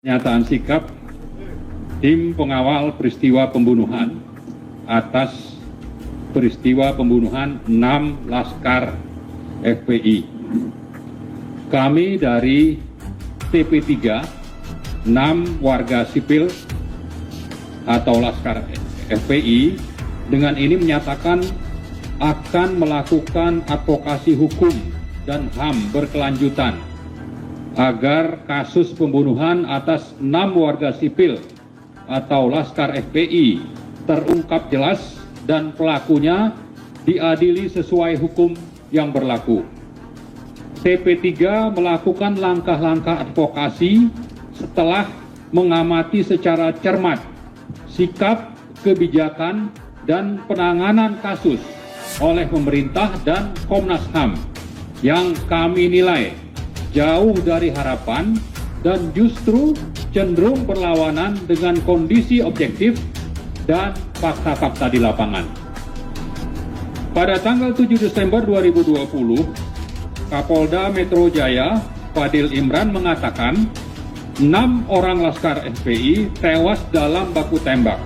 Pernyataan sikap tim pengawal peristiwa pembunuhan atas peristiwa pembunuhan 6 Laskar FPI. Kami dari TP3, 6 warga sipil atau Laskar FPI dengan ini menyatakan akan melakukan advokasi hukum dan HAM berkelanjutan agar kasus pembunuhan atas 6 warga sipil atau Laskar FPI terungkap jelas dan pelakunya diadili sesuai hukum yang berlaku. TP3 melakukan langkah-langkah advokasi setelah mengamati secara cermat sikap, kebijakan, dan penanganan kasus oleh pemerintah dan Komnas HAM yang kami nilai jauh dari harapan dan justru cenderung berlawanan dengan kondisi objektif dan fakta-fakta di lapangan. Pada tanggal 7 Desember 2020, Kapolda Metro Jaya, Fadil Imran mengatakan 6 orang Laskar FPI tewas dalam baku tembak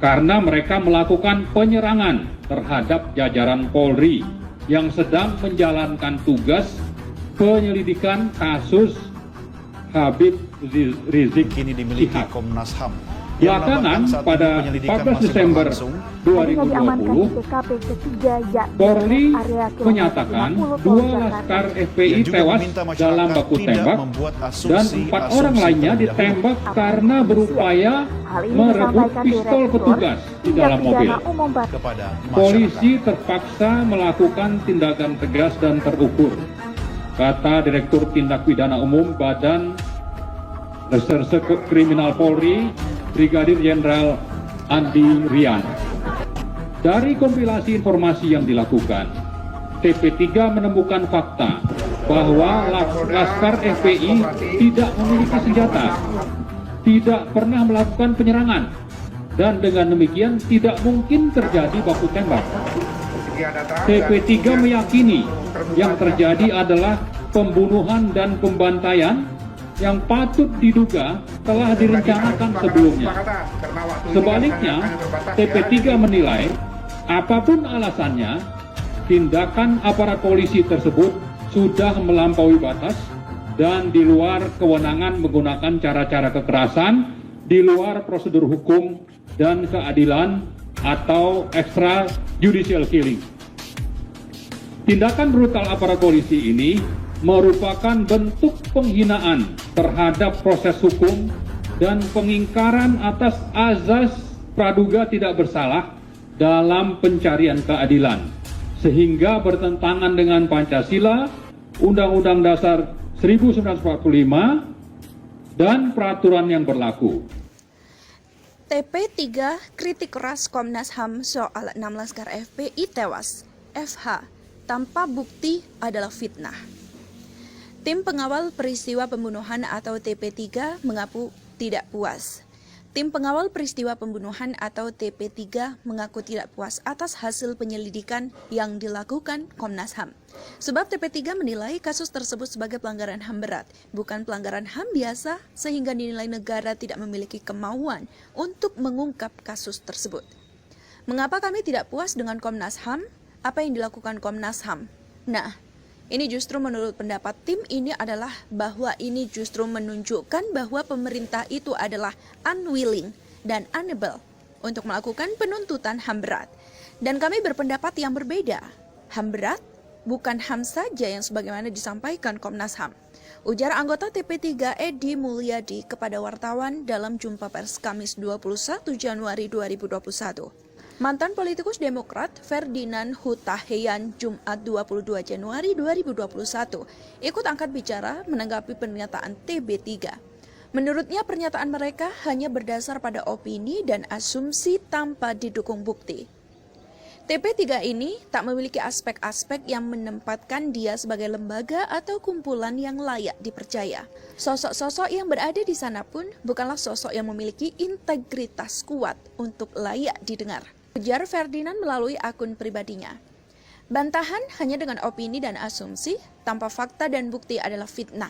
karena mereka melakukan penyerangan terhadap jajaran Polri yang sedang menjalankan tugas penyelidikan kasus Habib Rizik kini dimiliki Syihab. Komnas HAM. Belakangan pada 14 Desember 2020, Polri menyatakan 2 Laskar FPI tewas dalam baku tembak dan 4 orang lainnya ditembak karena berupaya merebut pistol petugas di dalam mobil. Polisi terpaksa melakukan tindakan tegas dan terukur, kata Direktur Tindak Pidana Umum Badan Reserse Kriminal Polri, Brigadir Jenderal Andi Rian. Dari kompilasi informasi yang dilakukan, TP3 menemukan fakta bahwa Laskar FPI tidak memiliki senjata, tidak pernah melakukan penyerangan, dan dengan demikian tidak mungkin terjadi baku tembak. TP3 meyakini yang terjadi adalah pembunuhan dan pembantaian yang patut diduga telah direncanakan sebelumnya. Sebaliknya, TP3 menilai apapun alasannya, tindakan aparat polisi tersebut sudah melampaui batas dan di luar kewenangan menggunakan cara-cara kekerasan, di luar prosedur hukum dan keadilan atau extrajudicial killing. Tindakan brutal aparat polisi ini merupakan bentuk penghinaan terhadap proses hukum dan pengingkaran atas azas praduga tidak bersalah dalam pencarian keadilan, sehingga bertentangan dengan Pancasila, Undang-Undang Dasar 1945, dan peraturan yang berlaku. TP3 kritik keras Komnas HAM soal 6 Laskar FPI tewas. FH, tanpa bukti adalah fitnah. Tim pengawal peristiwa pembunuhan atau TP3 mengaku tidak puas. Tim pengawal peristiwa pembunuhan atau TP3 mengaku tidak puas atas hasil penyelidikan yang dilakukan Komnas HAM. Sebab TP3 menilai kasus tersebut sebagai pelanggaran HAM berat, bukan pelanggaran HAM biasa, sehingga dinilai negara tidak memiliki kemauan untuk mengungkap kasus tersebut. Mengapa kami tidak puas dengan Komnas HAM? Apa yang dilakukan Komnas HAM? Nah, ini justru menurut pendapat tim ini adalah bahwa ini justru menunjukkan bahwa pemerintah itu adalah unwilling dan unable untuk melakukan penuntutan HAM berat. Dan kami berpendapat yang berbeda. HAM berat bukan HAM saja yang sebagaimana disampaikan Komnas HAM. Ujar anggota TP3 Edi Mulyadi kepada wartawan dalam jumpa pers Kamis 21 Januari 2021. Mantan politikus Demokrat Ferdinand Hutaheyan Jumat 22 Januari 2021 ikut angkat bicara menanggapi pernyataan TP3. Menurutnya pernyataan mereka hanya berdasar pada opini dan asumsi tanpa didukung bukti. TP3 ini tak memiliki aspek-aspek yang menempatkan dia sebagai lembaga atau kumpulan yang layak dipercaya. Sosok-sosok yang berada di sana pun bukanlah sosok yang memiliki integritas kuat untuk layak didengar. Ujar Ferdinand melalui akun pribadinya. Bantahan hanya dengan opini dan asumsi tanpa fakta dan bukti adalah fitnah.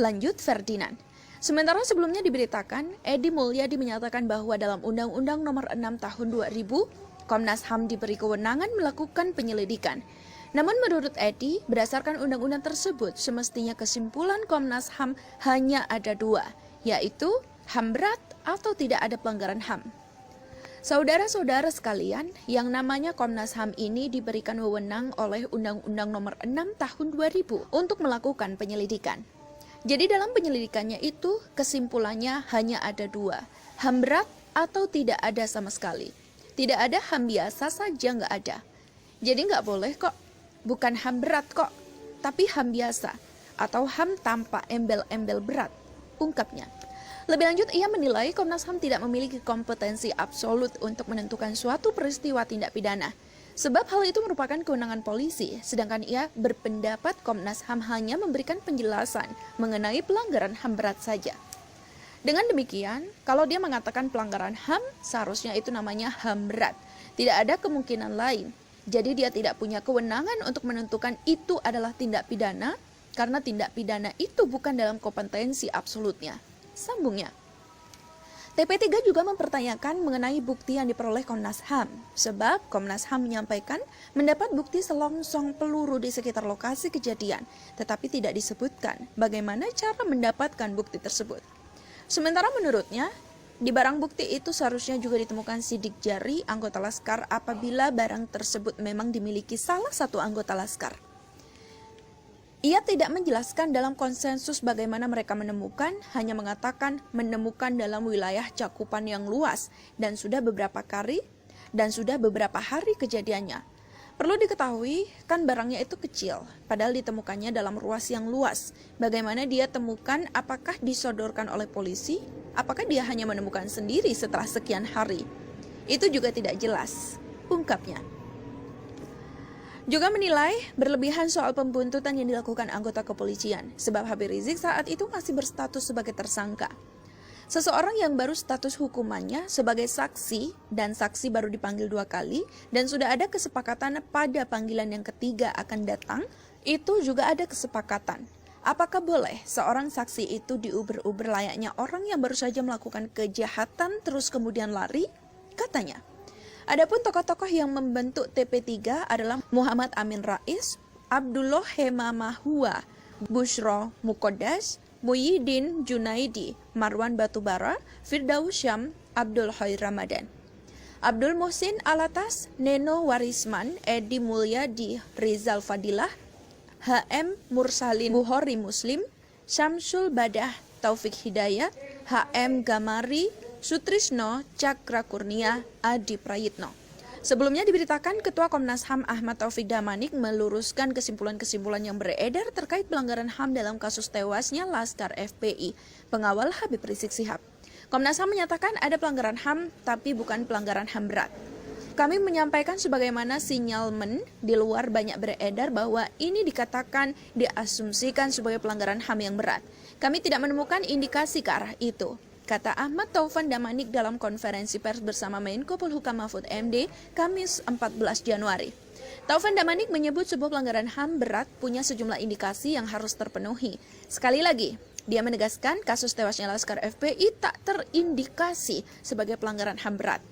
Lanjut Ferdinand, Sementara sebelumnya diberitakan, Edi Mulyadi menyatakan bahwa dalam Undang-Undang Nomor 6 Tahun 2000, Komnas HAM diberi kewenangan melakukan penyelidikan. Namun menurut Edi, berdasarkan undang-undang tersebut, semestinya kesimpulan Komnas HAM hanya ada dua, yaitu HAM berat atau tidak ada pelanggaran HAM. Saudara-saudara sekalian, yang namanya Komnas HAM ini diberikan wewenang oleh Undang-Undang Nomor 6 Tahun 2000 untuk melakukan penyelidikan. Jadi dalam penyelidikannya itu kesimpulannya hanya ada dua, HAM berat atau tidak ada sama sekali. Tidak ada HAM biasa saja nggak ada. Jadi nggak boleh kok, bukan HAM berat kok, tapi HAM biasa atau HAM tanpa embel-embel berat, ungkapnya. Lebih lanjut, ia menilai Komnas HAM tidak memiliki kompetensi absolut untuk menentukan suatu peristiwa tindak pidana. Sebab hal itu merupakan kewenangan polisi, sedangkan ia berpendapat Komnas HAM hanya memberikan penjelasan mengenai pelanggaran HAM berat saja. Dengan demikian, kalau dia mengatakan pelanggaran HAM, seharusnya itu namanya HAM berat. Tidak ada kemungkinan lain. Jadi dia tidak punya kewenangan untuk menentukan itu adalah tindak pidana, karena tindak pidana itu bukan dalam kompetensi absolutnya. Sambungnya. TP3 juga mempertanyakan mengenai bukti yang diperoleh Komnas HAM, sebab Komnas HAM menyampaikan mendapat bukti selongsong peluru di sekitar lokasi kejadian, tetapi tidak disebutkan bagaimana cara mendapatkan bukti tersebut. Sementara menurutnya, di barang bukti itu seharusnya juga ditemukan sidik jari anggota laskar apabila barang tersebut memang dimiliki salah satu anggota laskar. Ia tidak menjelaskan dalam konsensus bagaimana mereka menemukan, hanya mengatakan menemukan dalam wilayah cakupan yang luas dan sudah beberapa hari kejadiannya. Perlu diketahui, kan barangnya itu kecil, padahal ditemukannya dalam ruas yang luas. Bagaimana dia temukan, apakah disodorkan oleh polisi, apakah dia hanya menemukan sendiri setelah sekian hari? Itu juga tidak jelas, ungkapnya. Juga menilai berlebihan soal pembuntutan yang dilakukan anggota kepolisian, sebab Habib Rizik saat itu masih berstatus sebagai tersangka. Seseorang yang baru status hukumannya sebagai saksi dan saksi baru dipanggil 2 kali dan sudah ada kesepakatan pada panggilan yang ketiga akan datang, itu juga ada kesepakatan. Apakah boleh seorang saksi itu diuber-uber layaknya orang yang baru saja melakukan kejahatan terus kemudian lari? Katanya. Adapun tokoh-tokoh yang membentuk TP3 adalah Muhammad Amin Rais, Abdullah Hemamahua, Bushro Mukodas, Muhyiddin Junaidi, Marwan Batubara, Firdaus Syam, Abdul Khair Ramadan, Abdul Muhsin Alatas, Neno Warisman, Edi Mulyadi, Rizal Fadilah, HM Mursalin Bukhari Muslim, Syamsul Badah Taufik Hidayat, HM Gamari Sutrisno Cakra Kurnia Adi Prayitno. Sebelumnya diberitakan Ketua Komnas HAM Ahmad Taufik Damanik meluruskan kesimpulan-kesimpulan yang beredar terkait pelanggaran HAM dalam kasus tewasnya Laskar FPI, pengawal Habib Rizik Syihab. Komnas HAM menyatakan ada pelanggaran HAM tapi bukan pelanggaran HAM berat. Kami menyampaikan sebagaimana sinyalmen di luar banyak beredar bahwa ini dikatakan diasumsikan sebagai pelanggaran HAM yang berat. Kami tidak menemukan indikasi ke arah itu, kata Ahmad Taufan Damanik dalam konferensi pers bersama Menko Polhukam Mahfud MD Kamis 14 Januari. Taufan Damanik menyebut sebuah pelanggaran HAM berat punya sejumlah indikasi yang harus terpenuhi. Sekali lagi, dia menegaskan kasus tewasnya Laskar FPI tak terindikasi sebagai pelanggaran HAM berat.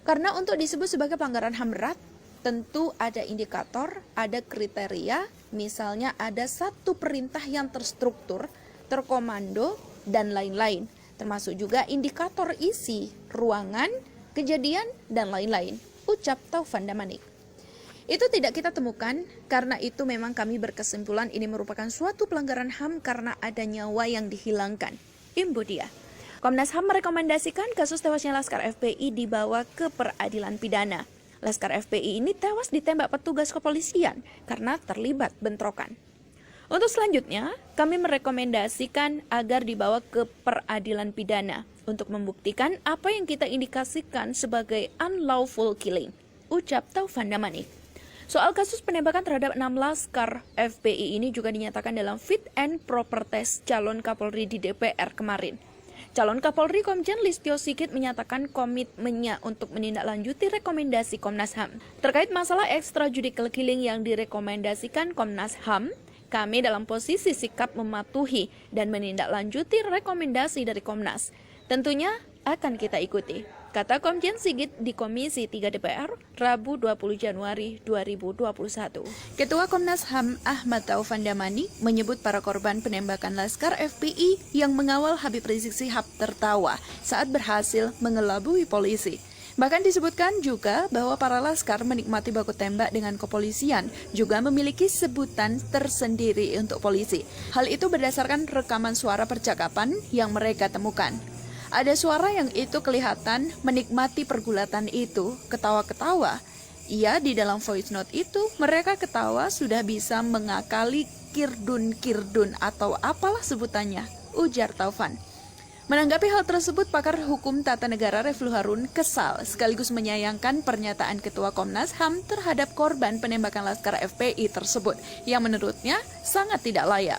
Karena untuk disebut sebagai pelanggaran HAM berat, tentu ada indikator, ada kriteria, misalnya ada satu perintah yang terstruktur, terkomando, dan lain-lain, termasuk juga indikator isi, ruangan, kejadian, dan lain-lain, ucap Taufan Damanik. Itu tidak kita temukan, karena itu memang kami berkesimpulan ini merupakan suatu pelanggaran HAM karena ada nyawa yang dihilangkan, imbu dia. Komnas HAM merekomendasikan kasus tewasnya Laskar FPI dibawa ke peradilan pidana. Laskar FPI ini tewas ditembak petugas kepolisian karena terlibat bentrokan. Untuk selanjutnya, kami merekomendasikan agar dibawa ke peradilan pidana untuk membuktikan apa yang kita indikasikan sebagai unlawful killing, ucap Taufan Damanik. Soal kasus penembakan terhadap 6 Laskar FPI ini juga dinyatakan dalam fit and proper test calon Kapolri di DPR kemarin. Calon Kapolri Komjen Listio Sigit menyatakan komitmennya untuk menindaklanjuti rekomendasi Komnas HAM. Terkait masalah extrajudicial killing yang direkomendasikan Komnas HAM, Kami dalam posisi sikap mematuhi dan menindaklanjuti rekomendasi dari Komnas. Tentunya akan kita ikuti, kata Komjen Sigit di Komisi 3 DPR, Rabu 20 Januari 2021. Ketua Komnas HAM Ahmad Taufan Damani menyebut para korban penembakan Laskar FPI yang mengawal Habib Rizik Syihab tertawa saat berhasil mengelabui polisi. Bahkan disebutkan juga bahwa para laskar menikmati baku tembak dengan kepolisian juga memiliki sebutan tersendiri untuk polisi. Hal itu berdasarkan rekaman suara percakapan yang mereka temukan. Ada suara yang itu kelihatan menikmati pergulatan itu, ketawa-ketawa. Ia di dalam voice note itu mereka ketawa sudah bisa mengakali kirdun-kirdun atau apalah sebutannya, ujar Taufan. Menanggapi hal tersebut, pakar hukum tata negara Reflu Harun kesal sekaligus menyayangkan pernyataan Ketua Komnas HAM terhadap korban penembakan Laskar FPI tersebut yang menurutnya sangat tidak layak.